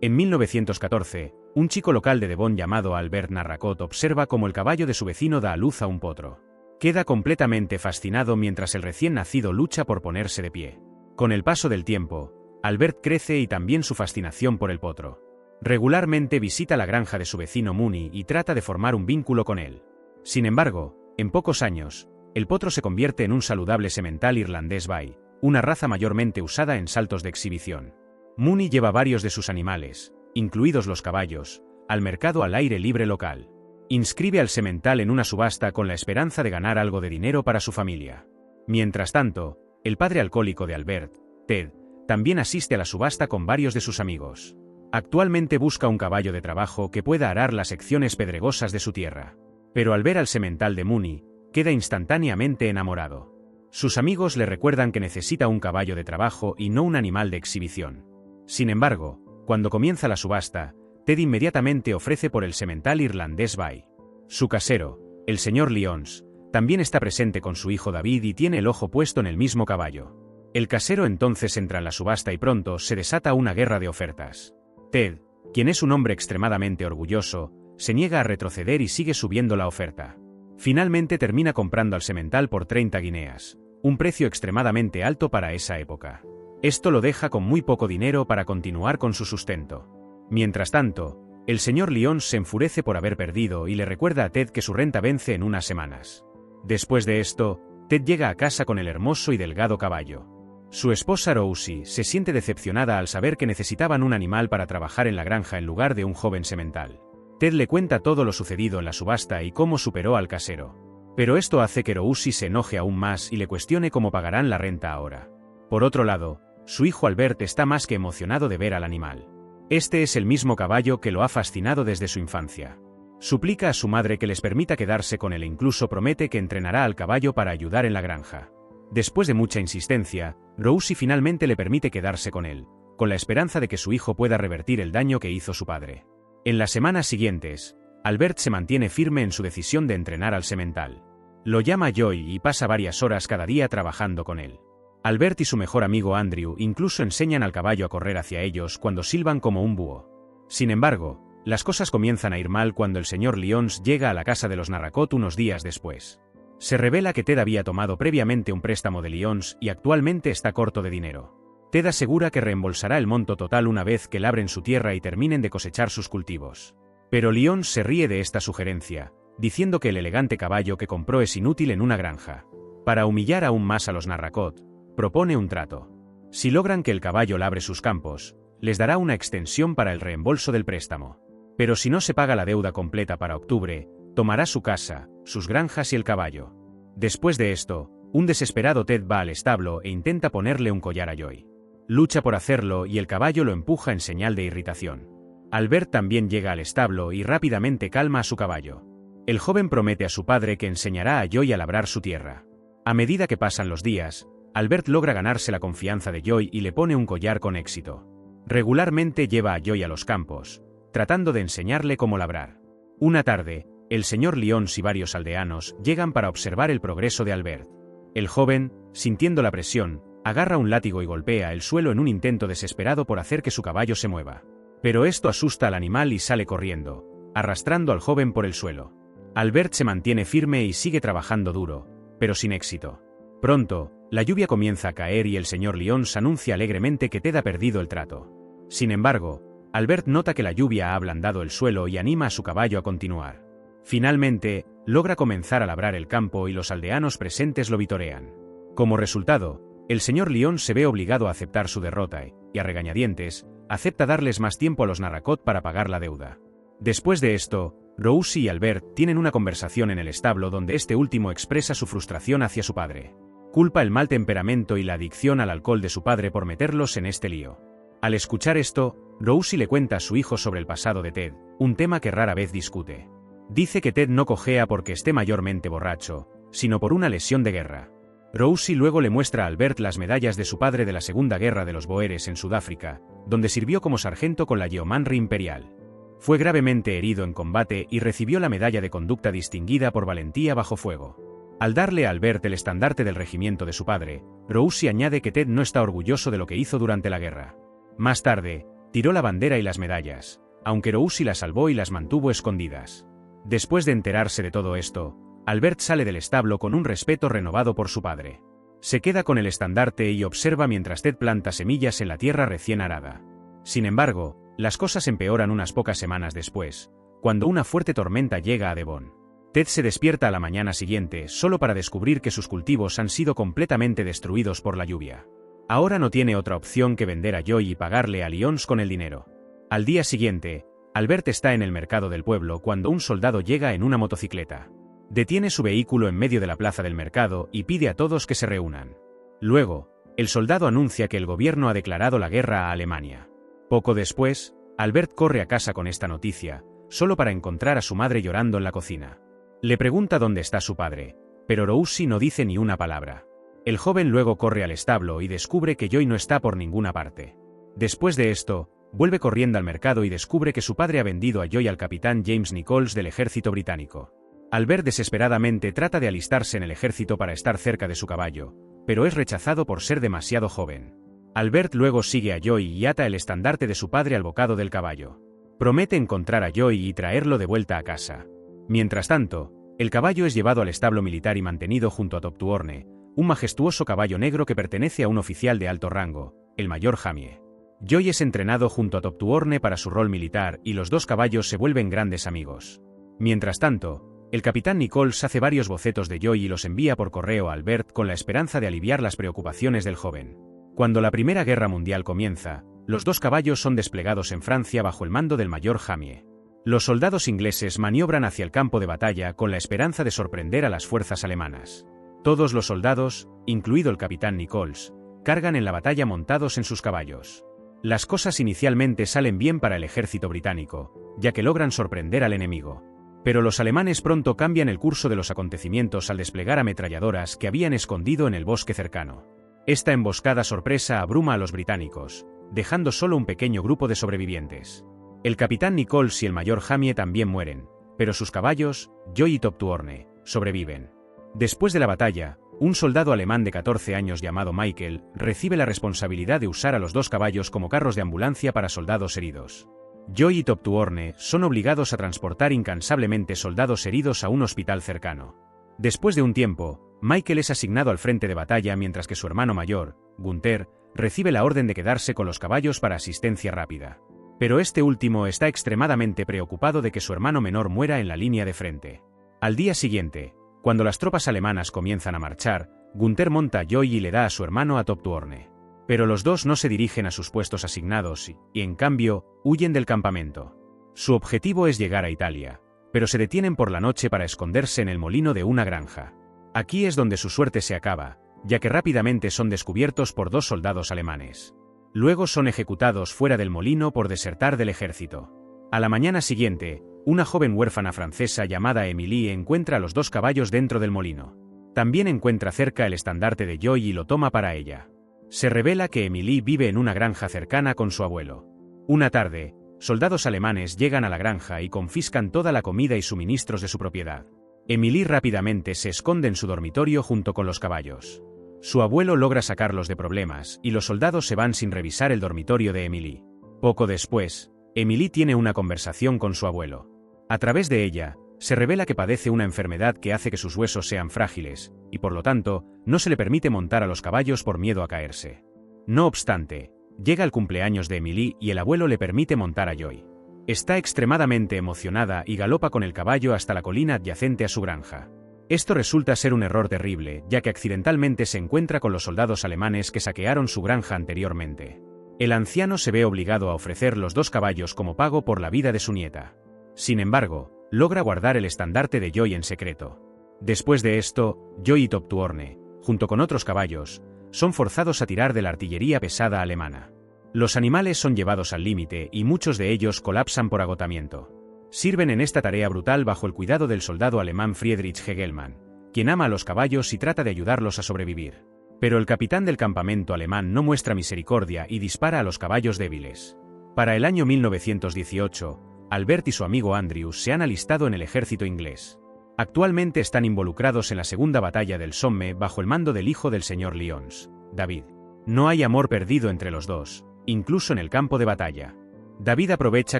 En 1914, un chico local de Devon llamado Albert Narracott observa cómo el caballo de su vecino da a luz a un potro. Queda completamente fascinado mientras el recién nacido lucha por ponerse de pie. Con el paso del tiempo, Albert crece y también su fascinación por el potro. Regularmente visita la granja de su vecino Mooney y trata de formar un vínculo con él. Sin embargo, en pocos años, el potro se convierte en un saludable semental irlandés Bay, una raza mayormente usada en saltos de exhibición. Mooney lleva varios de sus animales, incluidos los caballos, al mercado al aire libre local. Inscribe al semental en una subasta con la esperanza de ganar algo de dinero para su familia. Mientras tanto, el padre alcohólico de Albert, Ted, también asiste a la subasta con varios de sus amigos. Actualmente busca un caballo de trabajo que pueda arar las secciones pedregosas de su tierra. Pero al ver al semental de Mooney, queda instantáneamente enamorado. Sus amigos le recuerdan que necesita un caballo de trabajo y no un animal de exhibición. Sin embargo, cuando comienza la subasta, Ted inmediatamente ofrece por el semental irlandés Bay. Su casero, el señor Lyons, también está presente con su hijo David y tiene el ojo puesto en el mismo caballo. El casero entonces entra en la subasta y pronto se desata una guerra de ofertas. Ted, quien es un hombre extremadamente orgulloso, se niega a retroceder y sigue subiendo la oferta. Finalmente termina comprando al semental por 30 guineas, un precio extremadamente alto para esa época. Esto lo deja con muy poco dinero para continuar con su sustento. Mientras tanto, el señor Lyons se enfurece por haber perdido y le recuerda a Ted que su renta vence en unas semanas. Después de esto, Ted llega a casa con el hermoso y delgado caballo. Su esposa Rosie se siente decepcionada al saber que necesitaban un animal para trabajar en la granja en lugar de un joven semental. Ted le cuenta todo lo sucedido en la subasta y cómo superó al casero. Pero esto hace que Rosie se enoje aún más y le cuestione cómo pagarán la renta ahora. Por otro lado, su hijo Albert está más que emocionado de ver al animal. Este es el mismo caballo que lo ha fascinado desde su infancia. Suplica a su madre que les permita quedarse con él e incluso promete que entrenará al caballo para ayudar en la granja. Después de mucha insistencia, Rosie finalmente le permite quedarse con él, con la esperanza de que su hijo pueda revertir el daño que hizo su padre. En las semanas siguientes, Albert se mantiene firme en su decisión de entrenar al semental. Lo llama Joy y pasa varias horas cada día trabajando con él. Albert y su mejor amigo Andrew incluso enseñan al caballo a correr hacia ellos cuando silban como un búho. Sin embargo, las cosas comienzan a ir mal cuando el señor Lyons llega a la casa de los Narracott unos días después. Se revela que Ted había tomado previamente un préstamo de Lyons y actualmente está corto de dinero. Ted asegura que reembolsará el monto total una vez que labren su tierra y terminen de cosechar sus cultivos. Pero Lyons se ríe de esta sugerencia, diciendo que el elegante caballo que compró es inútil en una granja. Para humillar aún más a los Narracott, propone un trato. Si logran que el caballo labre sus campos, les dará una extensión para el reembolso del préstamo. Pero si no se paga la deuda completa para octubre, tomará su casa, sus granjas y el caballo. Después de esto, un desesperado Ted va al establo e intenta ponerle un collar a Joy. Lucha por hacerlo y el caballo lo empuja en señal de irritación. Albert también llega al establo y rápidamente calma a su caballo. El joven promete a su padre que enseñará a Joy a labrar su tierra. A medida que pasan los días, Albert logra ganarse la confianza de Joy y le pone un collar con éxito. Regularmente lleva a Joy a los campos, tratando de enseñarle cómo labrar. Una tarde, el señor Lyons y varios aldeanos llegan para observar el progreso de Albert. El joven, sintiendo la presión, agarra un látigo y golpea el suelo en un intento desesperado por hacer que su caballo se mueva. Pero esto asusta al animal y sale corriendo, arrastrando al joven por el suelo. Albert se mantiene firme y sigue trabajando duro, pero sin éxito. Pronto, la lluvia comienza a caer y el señor Lyons anuncia alegremente que Ted ha perdido el trato. Sin embargo, Albert nota que la lluvia ha ablandado el suelo y anima a su caballo a continuar. Finalmente, logra comenzar a labrar el campo y los aldeanos presentes lo vitorean. Como resultado, el señor Lyons se ve obligado a aceptar su derrota y, a regañadientes, acepta darles más tiempo a los Narracott para pagar la deuda. Después de esto, Rosie y Albert tienen una conversación en el establo donde este último expresa su frustración hacia su padre. Culpa el mal temperamento y la adicción al alcohol de su padre por meterlos en este lío. Al escuchar esto, Rosie le cuenta a su hijo sobre el pasado de Ted, un tema que rara vez discute. Dice que Ted no cojea porque esté mayormente borracho, sino por una lesión de guerra. Rosie luego le muestra a Albert las medallas de su padre de la Segunda Guerra de los Boeres en Sudáfrica, donde sirvió como sargento con la Yeomanry Imperial. Fue gravemente herido en combate y recibió la medalla de conducta distinguida por valentía bajo fuego. Al darle a Albert el estandarte del regimiento de su padre, Rosie añade que Ted no está orgulloso de lo que hizo durante la guerra. Más tarde, tiró la bandera y las medallas, aunque Roussy las salvó y las mantuvo escondidas. Después de enterarse de todo esto, Albert sale del establo con un respeto renovado por su padre. Se queda con el estandarte y observa mientras Ted planta semillas en la tierra recién arada. Sin embargo, las cosas empeoran unas pocas semanas después, cuando una fuerte tormenta llega a Devon. Ted se despierta a la mañana siguiente solo para descubrir que sus cultivos han sido completamente destruidos por la lluvia. Ahora no tiene otra opción que vender a Joy y pagarle a Lyons con el dinero. Al día siguiente, Albert está en el mercado del pueblo cuando un soldado llega en una motocicleta. Detiene su vehículo en medio de la plaza del mercado y pide a todos que se reúnan. Luego, el soldado anuncia que el gobierno ha declarado la guerra a Alemania. Poco después, Albert corre a casa con esta noticia, solo para encontrar a su madre llorando en la cocina. Le pregunta dónde está su padre, pero Roussy no dice ni una palabra. El joven luego corre al establo y descubre que Joy no está por ninguna parte. Después de esto, vuelve corriendo al mercado y descubre que su padre ha vendido a Joy al capitán James Nichols del ejército británico. Albert desesperadamente trata de alistarse en el ejército para estar cerca de su caballo, pero es rechazado por ser demasiado joven. Albert luego sigue a Joy y ata el estandarte de su padre al bocado del caballo. Promete encontrar a Joy y traerlo de vuelta a casa. Mientras tanto, el caballo es llevado al establo militar y mantenido junto a Toptuorne, un majestuoso caballo negro que pertenece a un oficial de alto rango, el mayor Jamie. Joy es entrenado junto a Toptuorne para su rol militar y los dos caballos se vuelven grandes amigos. Mientras tanto, el capitán Nichols hace varios bocetos de Joy y los envía por correo a Albert con la esperanza de aliviar las preocupaciones del joven. Cuando la Primera Guerra Mundial comienza, los dos caballos son desplegados en Francia bajo el mando del mayor Jamie. Los soldados ingleses maniobran hacia el campo de batalla con la esperanza de sorprender a las fuerzas alemanas. Todos los soldados, incluido el capitán Nichols, cargan en la batalla montados en sus caballos. Las cosas inicialmente salen bien para el ejército británico, ya que logran sorprender al enemigo. Pero los alemanes pronto cambian el curso de los acontecimientos al desplegar ametralladoras que habían escondido en el bosque cercano. Esta emboscada sorpresa abruma a los británicos, dejando solo un pequeño grupo de sobrevivientes. El capitán Nichols y el mayor Jamie también mueren, pero sus caballos, Joy y Toptuorne, sobreviven. Después de la batalla, un soldado alemán de 14 años llamado Michael recibe la responsabilidad de usar a los dos caballos como carros de ambulancia para soldados heridos. Joy y Toptuorne son obligados a transportar incansablemente soldados heridos a un hospital cercano. Después de un tiempo, Michael es asignado al frente de batalla mientras que su hermano mayor, Gunther, recibe la orden de quedarse con los caballos para asistencia rápida. Pero este último está extremadamente preocupado de que su hermano menor muera en la línea de frente. Al día siguiente, cuando las tropas alemanas comienzan a marchar, Gunther monta a Joy y le da a su hermano a Toptuorne. Pero los dos no se dirigen a sus puestos asignados y, en cambio, huyen del campamento. Su objetivo es llegar a Italia, pero se detienen por la noche para esconderse en el molino de una granja. Aquí es donde su suerte se acaba, ya que rápidamente son descubiertos por dos soldados alemanes. Luego son ejecutados fuera del molino por desertar del ejército. A la mañana siguiente, una joven huérfana francesa llamada Emilie encuentra a los dos caballos dentro del molino. También encuentra cerca el estandarte de Joy y lo toma para ella. Se revela que Emilie vive en una granja cercana con su abuelo. Una tarde, soldados alemanes llegan a la granja y confiscan toda la comida y suministros de su propiedad. Emilie rápidamente se esconde en su dormitorio junto con los caballos. Su abuelo logra sacarlos de problemas y los soldados se van sin revisar el dormitorio de Emilie. Poco después, Emilie tiene una conversación con su abuelo. A través de ella, se revela que padece una enfermedad que hace que sus huesos sean frágiles, y por lo tanto, no se le permite montar a los caballos por miedo a caerse. No obstante, llega el cumpleaños de Emilie y el abuelo le permite montar a Joy. Está extremadamente emocionada y galopa con el caballo hasta la colina adyacente a su granja. Esto resulta ser un error terrible, ya que accidentalmente se encuentra con los soldados alemanes que saquearon su granja anteriormente. El anciano se ve obligado a ofrecer los dos caballos como pago por la vida de su nieta. Sin embargo, logra guardar el estandarte de Joy en secreto. Después de esto, Joy y Toptuorne, junto con otros caballos, son forzados a tirar de la artillería pesada alemana. Los animales son llevados al límite y muchos de ellos colapsan por agotamiento. Sirven en esta tarea brutal bajo el cuidado del soldado alemán Friedrich Hegelmann, quien ama a los caballos y trata de ayudarlos a sobrevivir. Pero el capitán del campamento alemán no muestra misericordia y dispara a los caballos débiles. Para el año 1918, Albert y su amigo Andrews se han alistado en el ejército inglés. Actualmente están involucrados en la segunda batalla del Somme bajo el mando del hijo del señor Lyons, David. No hay amor perdido entre los dos, incluso en el campo de batalla. David aprovecha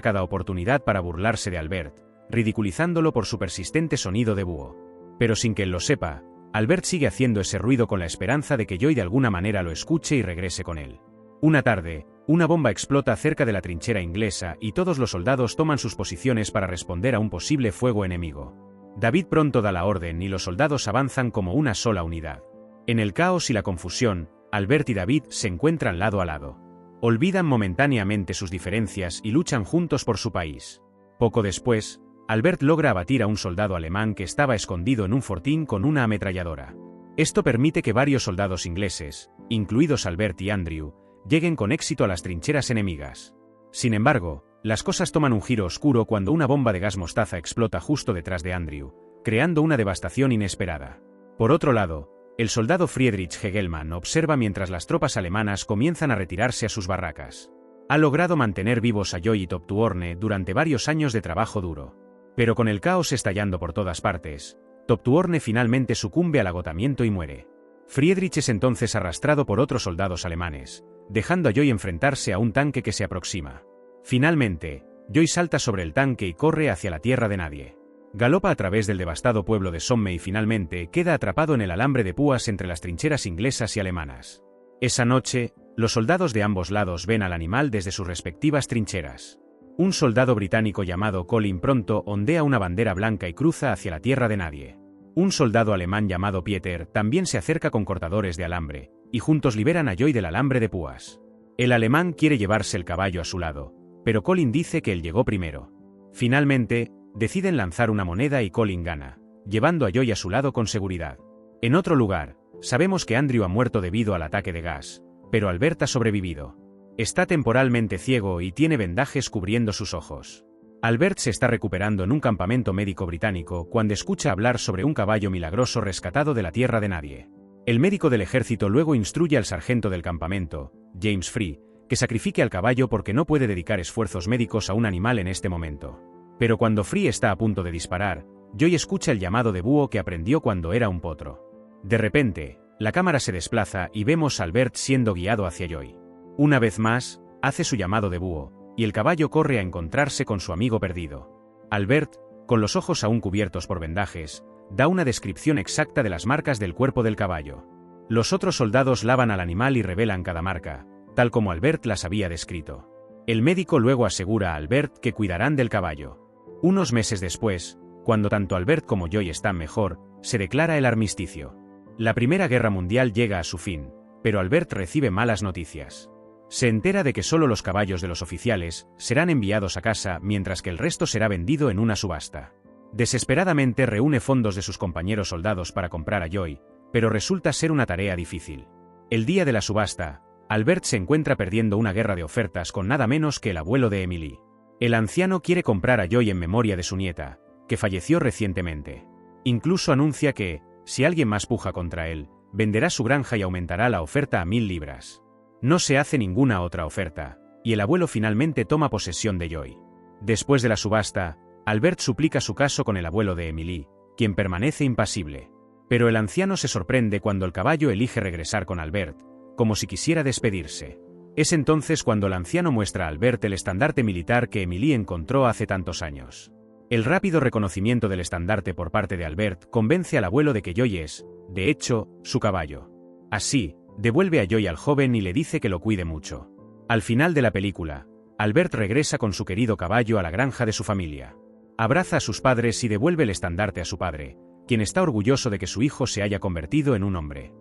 cada oportunidad para burlarse de Albert, ridiculizándolo por su persistente sonido de búho. Pero sin que él lo sepa, Albert sigue haciendo ese ruido con la esperanza de que Joy de alguna manera lo escuche y regrese con él. Una tarde, una bomba explota cerca de la trinchera inglesa y todos los soldados toman sus posiciones para responder a un posible fuego enemigo. David pronto da la orden y los soldados avanzan como una sola unidad. En el caos y la confusión, Albert y David se encuentran lado a lado. Olvidan momentáneamente sus diferencias y luchan juntos por su país. Poco después, Albert logra abatir a un soldado alemán que estaba escondido en un fortín con una ametralladora. Esto permite que varios soldados ingleses, incluidos Albert y Andrew, lleguen con éxito a las trincheras enemigas. Sin embargo, las cosas toman un giro oscuro cuando una bomba de gas mostaza explota justo detrás de Andrew, creando una devastación inesperada. Por otro lado, el soldado Friedrich Hegelmann observa mientras las tropas alemanas comienzan a retirarse a sus barracas. Ha logrado mantener vivos a Joy y Toptuorne durante varios años de trabajo duro. Pero con el caos estallando por todas partes, Toptuorne finalmente sucumbe al agotamiento y muere. Friedrich es entonces arrastrado por otros soldados alemanes, dejando a Joy enfrentarse a un tanque que se aproxima. Finalmente, Joy salta sobre el tanque y corre hacia la tierra de nadie. Galopa a través del devastado pueblo de Somme y finalmente queda atrapado en el alambre de púas entre las trincheras inglesas y alemanas. Esa noche, los soldados de ambos lados ven al animal desde sus respectivas trincheras. Un soldado británico llamado Colin pronto ondea una bandera blanca y cruza hacia la tierra de nadie. Un soldado alemán llamado Pieter también se acerca con cortadores de alambre, y juntos liberan a Joy del alambre de púas. El alemán quiere llevarse el caballo a su lado, pero Colin dice que él llegó primero. Finalmente, deciden lanzar una moneda y Colin gana, llevando a Joy a su lado con seguridad. En otro lugar, sabemos que Andrew ha muerto debido al ataque de gas, pero Albert ha sobrevivido. Está temporalmente ciego y tiene vendajes cubriendo sus ojos. Albert se está recuperando en un campamento médico británico cuando escucha hablar sobre un caballo milagroso rescatado de la tierra de nadie. El médico del ejército luego instruye al sargento del campamento, James Free, que sacrifique al caballo porque no puede dedicar esfuerzos médicos a un animal en este momento. Pero cuando Free está a punto de disparar, Joy escucha el llamado de búho que aprendió cuando era un potro. De repente, la cámara se desplaza y vemos a Albert siendo guiado hacia Joy. Una vez más, hace su llamado de búho, y el caballo corre a encontrarse con su amigo perdido. Albert, con los ojos aún cubiertos por vendajes, da una descripción exacta de las marcas del cuerpo del caballo. Los otros soldados lavan al animal y revelan cada marca, tal como Albert las había descrito. El médico luego asegura a Albert que cuidarán del caballo. Unos meses después, cuando tanto Albert como Joy están mejor, se declara el armisticio. La Primera Guerra Mundial llega a su fin, pero Albert recibe malas noticias. Se entera de que solo los caballos de los oficiales serán enviados a casa mientras que el resto será vendido en una subasta. Desesperadamente reúne fondos de sus compañeros soldados para comprar a Joy, pero resulta ser una tarea difícil. El día de la subasta, Albert se encuentra perdiendo una guerra de ofertas con nada menos que el abuelo de Emily. El anciano quiere comprar a Joy en memoria de su nieta, que falleció recientemente. Incluso anuncia que, si alguien más puja contra él, venderá su granja y aumentará la oferta a 1000 libras. No se hace ninguna otra oferta, y el abuelo finalmente toma posesión de Joy. Después de la subasta, Albert suplica su caso con el abuelo de Emily, quien permanece impasible. Pero el anciano se sorprende cuando el caballo elige regresar con Albert, como si quisiera despedirse. Es entonces cuando el anciano muestra a Albert el estandarte militar que Emily encontró hace tantos años. El rápido reconocimiento del estandarte por parte de Albert convence al abuelo de que Joy es, de hecho, su caballo. Así, devuelve a Joy al joven y le dice que lo cuide mucho. Al final de la película, Albert regresa con su querido caballo a la granja de su familia. Abraza a sus padres y devuelve el estandarte a su padre, quien está orgulloso de que su hijo se haya convertido en un hombre.